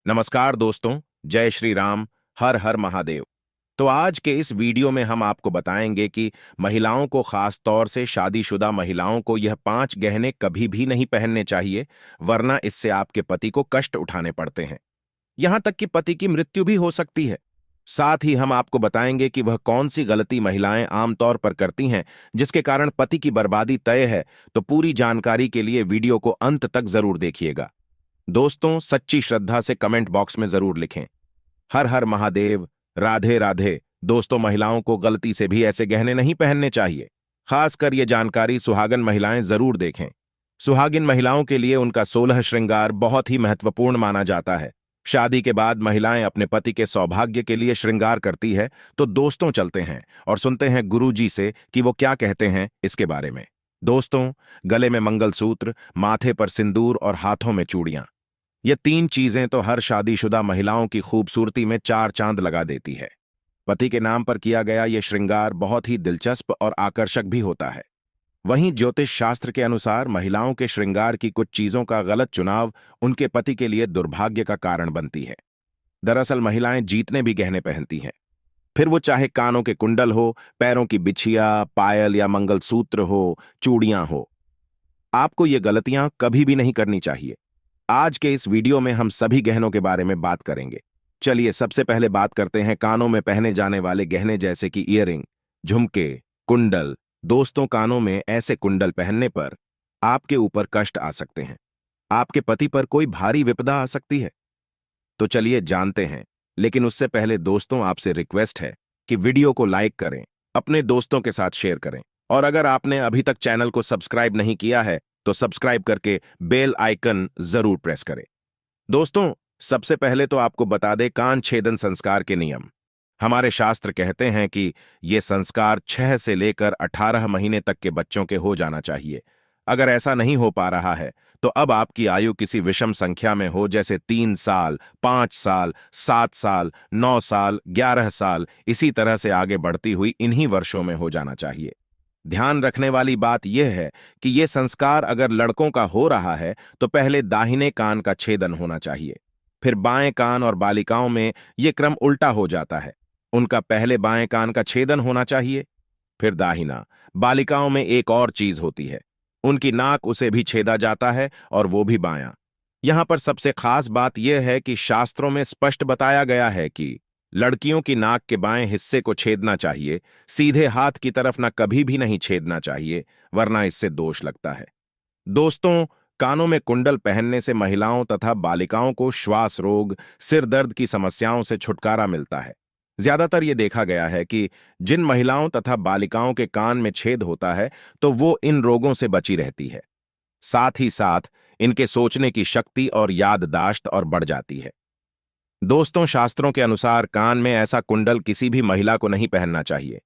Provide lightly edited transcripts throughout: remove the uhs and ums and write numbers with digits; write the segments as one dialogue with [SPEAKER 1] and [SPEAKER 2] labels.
[SPEAKER 1] नमस्कार दोस्तों, जय श्री राम, हर हर महादेव। तो आज के इस वीडियो में हम आपको बताएंगे कि महिलाओं को, खास तौर से शादीशुदा महिलाओं को, यह 5 गहने कभी भी नहीं पहनने चाहिए, वरना इससे आपके पति को कष्ट उठाने पड़ते हैं। यहां तक कि पति की मृत्यु भी हो सकती है। साथ ही हम आपको बताएंगे कि वह कौन सी गलती महिलाएं आमतौर पर करती हैं जिसके कारण पति की बर्बादी तय है। तो पूरी जानकारी के लिए वीडियो को अंत तक जरूर देखिएगा। दोस्तों, सच्ची श्रद्धा से कमेंट बॉक्स में जरूर लिखें, हर हर महादेव, राधे राधे। दोस्तों, महिलाओं को गलती से भी ऐसे गहने नहीं पहनने चाहिए। खासकर ये जानकारी सुहागन महिलाएं जरूर देखें। सुहागिन महिलाओं के लिए उनका 16 श्रृंगार बहुत ही महत्वपूर्ण माना जाता है। शादी के बाद महिलाएं अपने पति के सौभाग्य के लिए श्रृंगार करती है। तो दोस्तों, चलते हैं और सुनते हैं गुरुजी से कि वो क्या कहते हैं इसके बारे में। दोस्तों, गले में मंगलसूत्र, माथे पर सिंदूर और हाथों में चूड़ियां, ये 3 चीजें तो हर शादीशुदा महिलाओं की खूबसूरती में 4 चांद लगा देती है। पति के नाम पर किया गया ये श्रृंगार बहुत ही दिलचस्प और आकर्षक भी होता है। वहीं ज्योतिष शास्त्र के अनुसार महिलाओं के श्रृंगार की कुछ चीजों का गलत चुनाव उनके पति के लिए दुर्भाग्य का कारण बनती है। दरअसल महिलाएं जीतने भी गहने पहनती हैं, फिर वो चाहे कानों के कुंडल हो, पैरों की बिछिया, पायल या मंगलसूत्र हो, चूड़ियां हो। आपको ये गलतियां कभी भी नहीं करनी चाहिए। आज के इस वीडियो में हम सभी गहनों के बारे में बात करेंगे। चलिए सबसे पहले बात करते हैं कानों में पहने जाने वाले गहने, जैसे कि ईयरिंग, झुमके, कुंडल। दोस्तों, कानों में ऐसे कुंडल पहनने पर आपके ऊपर कष्ट आ सकते हैं, आपके पति पर कोई भारी विपदा आ सकती है। तो चलिए जानते हैं, लेकिन उससे पहले दोस्तों, आपसे रिक्वेस्ट है कि वीडियो को लाइक करें, अपने दोस्तों के साथ शेयर करें, और अगर आपने अभी तक चैनल को सब्सक्राइब नहीं किया है तो सब्सक्राइब करके बेल आइकन जरूर प्रेस करें। दोस्तों, सबसे पहले तो आपको बता दें कान छेदन संस्कार के नियम। हमारे शास्त्र कहते हैं कि ये संस्कार 6 से लेकर 18 महीने तक के बच्चों के हो जाना चाहिए। अगर ऐसा नहीं हो पा रहा है तो अब आपकी आयु किसी विषम संख्या में हो, जैसे 3 साल, 5 साल, 7 साल, 9 साल, 11 साल, इसी तरह से आगे बढ़ती हुई इन्हीं वर्षों में हो जाना चाहिए। ध्यान रखने वाली बात यह है कि यह संस्कार अगर लड़कों का हो रहा है तो पहले दाहिने कान का छेदन होना चाहिए, फिर बाएं कान, और बालिकाओं में यह क्रम उल्टा हो जाता है। उनका पहले बाएं कान का छेदन होना चाहिए, फिर दाहिना। बालिकाओं में एक और चीज होती है, उनकी नाक, उसे भी छेदा जाता है, और वो भी बायां। यहां पर सबसे खास बात यह है कि शास्त्रों में स्पष्ट बताया गया है कि लड़कियों की नाक के बाएं हिस्से को छेदना चाहिए, सीधे हाथ की तरफ ना कभी भी नहीं छेदना चाहिए, वरना इससे दोष लगता है। दोस्तों, कानों में कुंडल पहनने से महिलाओं तथा बालिकाओं को श्वास रोग, सिर दर्द की समस्याओं से छुटकारा मिलता है। ज्यादातर ये देखा गया है कि जिन महिलाओं तथा बालिकाओं के कान में छेद होता है तो वो इन रोगों से बची रहती है। साथ ही साथ इनके सोचने की शक्ति और याददाश्त और बढ़ जाती है। दोस्तों, शास्त्रों के अनुसार कान में ऐसा कुंडल किसी भी महिला को नहीं पहनना चाहिए।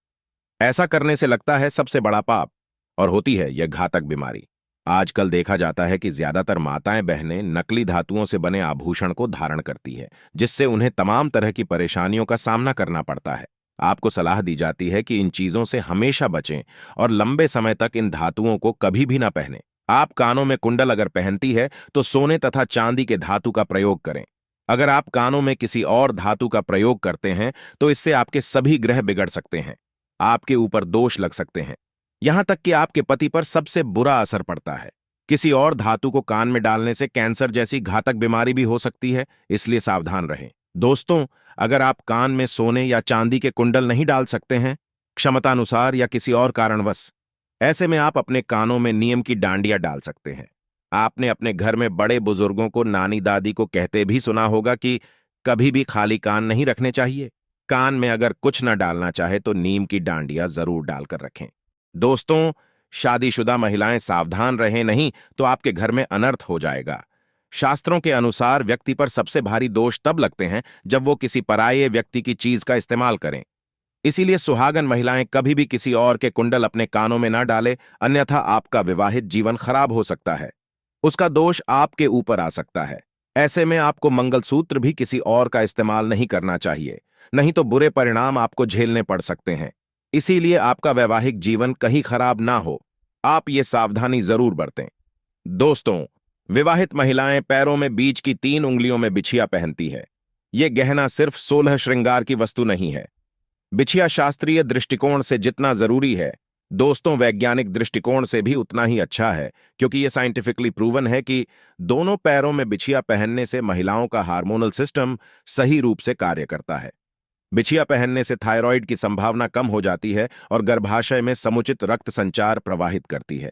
[SPEAKER 1] ऐसा करने से लगता है सबसे बड़ा पाप, और होती है यह घातक बीमारी। आजकल देखा जाता है कि ज्यादातर माताएं बहनें नकली धातुओं से बने आभूषण को धारण करती है, जिससे उन्हें तमाम तरह की परेशानियों का सामना करना पड़ता है। आपको सलाह दी जाती है कि इन चीजों से हमेशा बचें और लंबे समय तक इन धातुओं को कभी भी ना पहनें। आप कानों में कुंडल अगर पहनती है तो सोने तथा चांदी के धातु का प्रयोग करें। अगर आप कानों में किसी और धातु का प्रयोग करते हैं तो इससे आपके सभी ग्रह बिगड़ सकते हैं, आपके ऊपर दोष लग सकते हैं, यहां तक कि आपके पति पर सबसे बुरा असर पड़ता है। किसी और धातु को कान में डालने से कैंसर जैसी घातक बीमारी भी हो सकती है, इसलिए सावधान रहें। दोस्तों, अगर आप कान में सोने या चांदी के कुंडल नहीं डाल सकते हैं, क्षमतानुसार या किसी और कारणवश, ऐसे में आप अपने कानों में नियम की डांडिया डाल सकते हैं। आपने अपने घर में बड़े बुजुर्गों को, नानी दादी को कहते भी सुना होगा कि कभी भी खाली कान नहीं रखने चाहिए। कान में अगर कुछ न डालना चाहे तो नीम की डांडिया जरूर डालकर रखें। दोस्तों, शादीशुदा महिलाएं सावधान रहें, नहीं तो आपके घर में अनर्थ हो जाएगा। शास्त्रों के अनुसार व्यक्ति पर सबसे भारी दोष तब लगते हैं जब वो किसी पराये व्यक्ति की चीज का इस्तेमाल करें। इसीलिए सुहागन महिलाएं कभी भी किसी और के कुंडल अपने कानों में न डालें, अन्यथा आपका विवाहित जीवन खराब हो सकता है, उसका दोष आपके ऊपर आ सकता है। ऐसे में आपको मंगलसूत्र भी किसी और का इस्तेमाल नहीं करना चाहिए, नहीं तो बुरे परिणाम आपको झेलने पड़ सकते हैं। इसीलिए आपका वैवाहिक जीवन कहीं खराब ना हो, आप ये सावधानी जरूर बरतें। दोस्तों, विवाहित महिलाएं पैरों में बीच की 3 उंगलियों में बिछिया पहनती है। ये गहना सिर्फ 16 श्रृंगार की वस्तु नहीं है। बिछिया शास्त्रीय दृष्टिकोण से जितना जरूरी है, दोस्तों वैज्ञानिक दृष्टिकोण से भी उतना ही अच्छा है, क्योंकि यह साइंटिफिकली प्रूवन है कि दोनों पैरों में बिछिया पहनने से महिलाओं का हार्मोनल सिस्टम सही रूप से कार्य करता है। बिछिया पहनने से थायराइड की संभावना कम हो जाती है और गर्भाशय में समुचित रक्त संचार प्रवाहित करती है।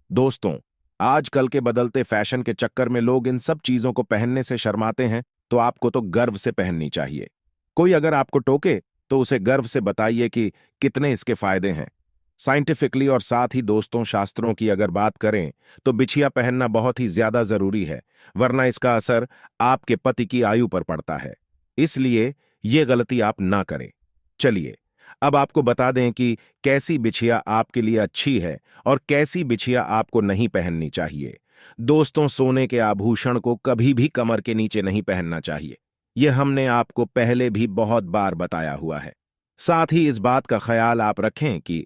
[SPEAKER 1] दोस्तों, आजकल के बदलते फैशन के चक्कर में लोग इन सब चीजों को पहनने से शर्माते हैं, तो आपको तो गर्व से पहननी चाहिए। कोई अगर आपको टोके तो उसे गर्व से बताइए कि कितने इसके फायदे हैं साइंटिफिकली। और साथ ही दोस्तों, शास्त्रों की अगर बात करें तो बिछिया पहनना बहुत ही ज्यादा जरूरी है, वरना इसका असर आपके पति की आयु पर पड़ता है। इसलिए ये गलती आप ना करें। चलिए अब आपको बता दें कि कैसी बिछिया आपके लिए अच्छी है और कैसी बिछिया आपको नहीं पहननी चाहिए। दोस्तों, सोने के आभूषण को कभी भी कमर के नीचे नहीं पहनना चाहिए। यह हमने आपको पहले भी बहुत बार बताया हुआ है। साथ ही इस बात का ख्याल आप रखें कि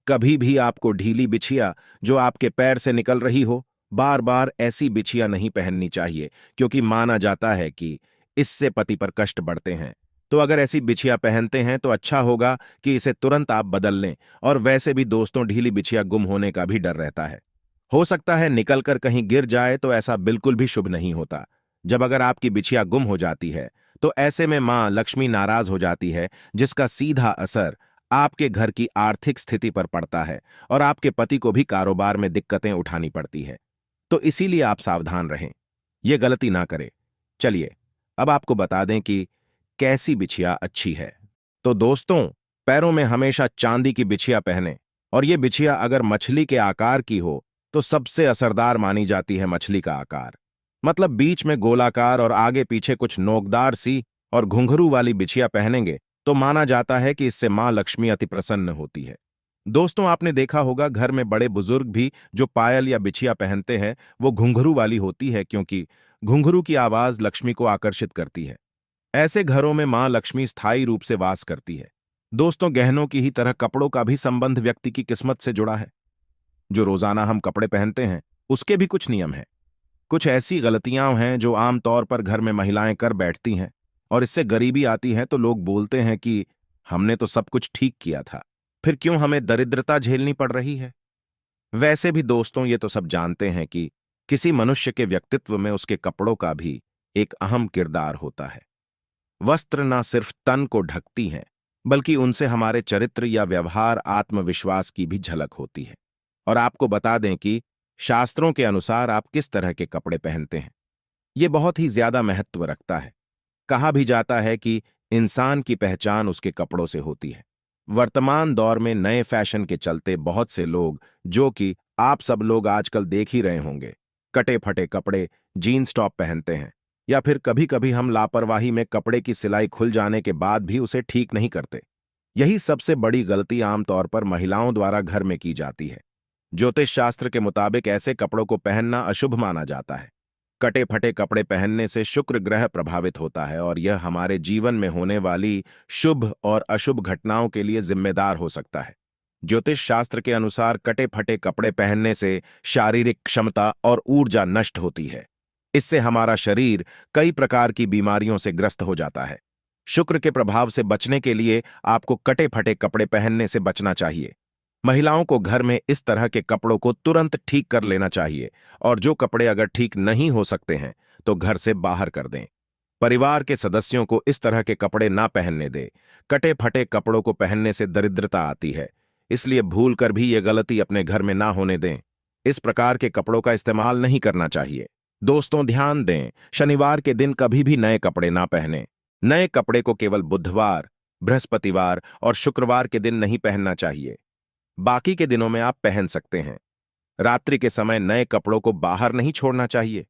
[SPEAKER 1] कभी भी आपको ढीली बिछिया जो आपके पैर से निकल रही हो, बार बार ऐसी बिछिया नहीं पहननी चाहिए, क्योंकि माना जाता है कि इससे पति पर कष्ट बढ़ते हैं। तो अगर ऐसी बिछिया पहनते हैं तो अच्छा होगा कि इसे तुरंत आप बदल लें। और वैसे भी दोस्तों, ढीली बिछिया गुम होने का भी डर रहता है। हो सकता है निकलकर कहीं गिर जाए, तो ऐसा बिल्कुल भी शुभ नहीं होता। जब अगर आपकी बिछिया गुम हो जाती है तो ऐसे में मां लक्ष्मी नाराज हो जाती है, जिसका सीधा असर आपके घर की आर्थिक स्थिति पर पड़ता है और आपके पति को भी कारोबार में दिक्कतें उठानी पड़ती है। तो इसीलिए आप सावधान रहें, ये गलती ना करें। चलिए अब आपको बता दें कि कैसी बिछिया अच्छी है। तो दोस्तों, पैरों में हमेशा चांदी की बिछिया पहने, और ये बिछिया अगर मछली के आकार की हो तो सबसे असरदार मानी जाती है मछली का आकार। मतलब बीच में गोलाकार और आगे पीछे कुछ नोकदार सी और घुंघरू वाली बिछिया पहनेंगे तो माना जाता है कि इससे मां लक्ष्मी अति प्रसन्न होती है। दोस्तों, आपने देखा होगा घर में बड़े बुजुर्ग भी जो पायल या बिछिया पहनते हैं वो घुंघरू वाली होती है, क्योंकि घुंघरू की आवाज लक्ष्मी को आकर्षित करती है। ऐसे घरों में मां लक्ष्मी स्थायी रूप से वास करती है। दोस्तों, गहनों की ही तरह कपड़ों का भी संबंध व्यक्ति की किस्मत से जुड़ा है। जो रोजाना हम कपड़े पहनते हैं उसके भी कुछ नियम हैं। कुछ ऐसी गलतियां हैं जो आमतौर पर घर में महिलाएं कर बैठती हैं, और इससे गरीबी आती है तो लोग बोलते हैं कि हमने तो सब कुछ ठीक किया था, फिर क्यों हमें दरिद्रता झेलनी पड़ रही है। वैसे भी दोस्तों, ये तो सब जानते हैं कि किसी मनुष्य के व्यक्तित्व में उसके कपड़ों का भी एक अहम किरदार होता है। वस्त्र न सिर्फ तन को ढकती हैं, बल्कि उनसे हमारे चरित्र या व्यवहार, आत्मविश्वास की भी झलक होती है। और आपको बता दें कि शास्त्रों के अनुसार आप किस तरह के कपड़े पहनते हैं, ये बहुत ही ज्यादा महत्व रखता है। कहा भी जाता है कि इंसान की पहचान उसके कपड़ों से होती है। वर्तमान दौर में नए फैशन के चलते बहुत से लोग, जो कि आप सब लोग आजकल देख ही रहे होंगे, कटे फटे कपड़े, जीन्स टॉप पहनते हैं, या फिर कभी कभी हम लापरवाही में कपड़े की सिलाई खुल जाने के बाद भी उसे ठीक नहीं करते। यही सबसे बड़ी गलती आमतौर पर महिलाओं द्वारा घर में की जाती है। ज्योतिष शास्त्र के मुताबिक ऐसे कपड़ों को पहनना अशुभ माना जाता है। कटे फटे कपड़े पहनने से शुक्र ग्रह प्रभावित होता है और यह हमारे जीवन में होने वाली शुभ और अशुभ घटनाओं के लिए जिम्मेदार हो सकता है। ज्योतिष शास्त्र के अनुसार कटे फटे कपड़े पहनने से शारीरिक क्षमता और ऊर्जा नष्ट होती है। इससे हमारा शरीर कई प्रकार की बीमारियों से ग्रस्त हो जाता है। शुक्र के प्रभाव से बचने के लिए आपको कटे फटे कपड़े पहनने से बचना चाहिए। महिलाओं को घर में इस तरह के कपड़ों को तुरंत ठीक कर लेना चाहिए, और जो कपड़े अगर ठीक नहीं हो सकते हैं तो घर से बाहर कर दें। परिवार के सदस्यों को इस तरह के कपड़े ना पहनने दें। कटे फटे कपड़ों को पहनने से दरिद्रता आती है, इसलिए भूल कर भी ये गलती अपने घर में ना होने दें। इस प्रकार के कपड़ों का इस्तेमाल नहीं करना चाहिए। दोस्तों, ध्यान दें, शनिवार के दिन कभी भी नए कपड़े ना पहनें। नए कपड़े को केवल बुधवार, बृहस्पतिवार और शुक्रवार के दिन नहीं पहनना चाहिए। बाकी के दिनों में आप पहन सकते हैं। रात्रि के समय नए कपड़ों को बाहर नहीं छोड़ना चाहिए।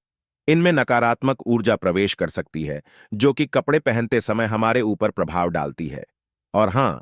[SPEAKER 1] इनमें नकारात्मक ऊर्जा प्रवेश कर सकती है, जो कि कपड़े पहनते समय हमारे ऊपर प्रभाव डालती है। और हां,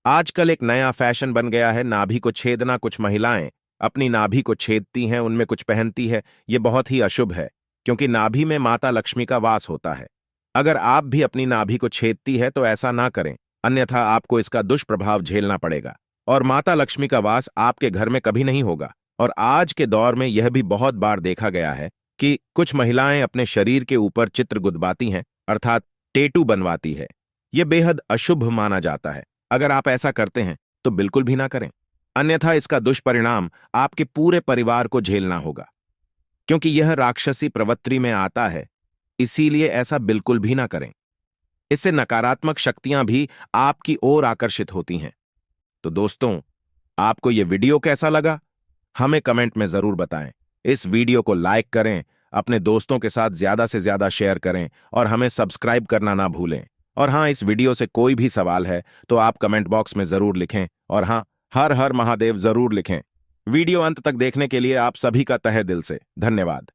[SPEAKER 1] आजकल एक नया फैशन बन गया है नाभि को छेदना। कुछ महिलाएं अपनी नाभि को छेदती हैं, उनमें कुछ पहनती है। ये बहुत ही अशुभ है, क्योंकि नाभि में माता लक्ष्मी का वास होता है। अगर आप भी अपनी नाभि को छेदती है तो ऐसा ना करें, अन्यथा आपको इसका दुष्प्रभाव झेलना पड़ेगा और माता लक्ष्मी का वास आपके घर में कभी नहीं होगा। और आज के दौर में यह भी बहुत बार देखा गया है कि कुछ महिलाएं अपने शरीर के ऊपर चित्र गुदवाती हैं, अर्थात टेटू बनवाती है। यह बेहद अशुभ माना जाता है। अगर आप ऐसा करते हैं तो बिल्कुल भी ना करें, अन्यथा इसका दुष्परिणाम आपके पूरे परिवार को झेलना होगा, क्योंकि यह राक्षसी प्रवृत्ति में आता है। इसीलिए ऐसा बिल्कुल भी ना करें। इससे नकारात्मक शक्तियां भी आपकी ओर आकर्षित होती हैं। तो दोस्तों, आपको यह वीडियो कैसा लगा, हमें कमेंट में जरूर बताएं। इस वीडियो को लाइक करें, अपने दोस्तों के साथ ज्यादा से ज्यादा शेयर करें और हमें सब्सक्राइब करना ना भूलें। और हाँ, इस वीडियो से कोई भी सवाल है तो आप कमेंट बॉक्स में जरूर लिखें। और हाँ, हर हर महादेव जरूर लिखें। वीडियो अंत तक देखने के लिए आप सभी का तहे दिल से धन्यवाद।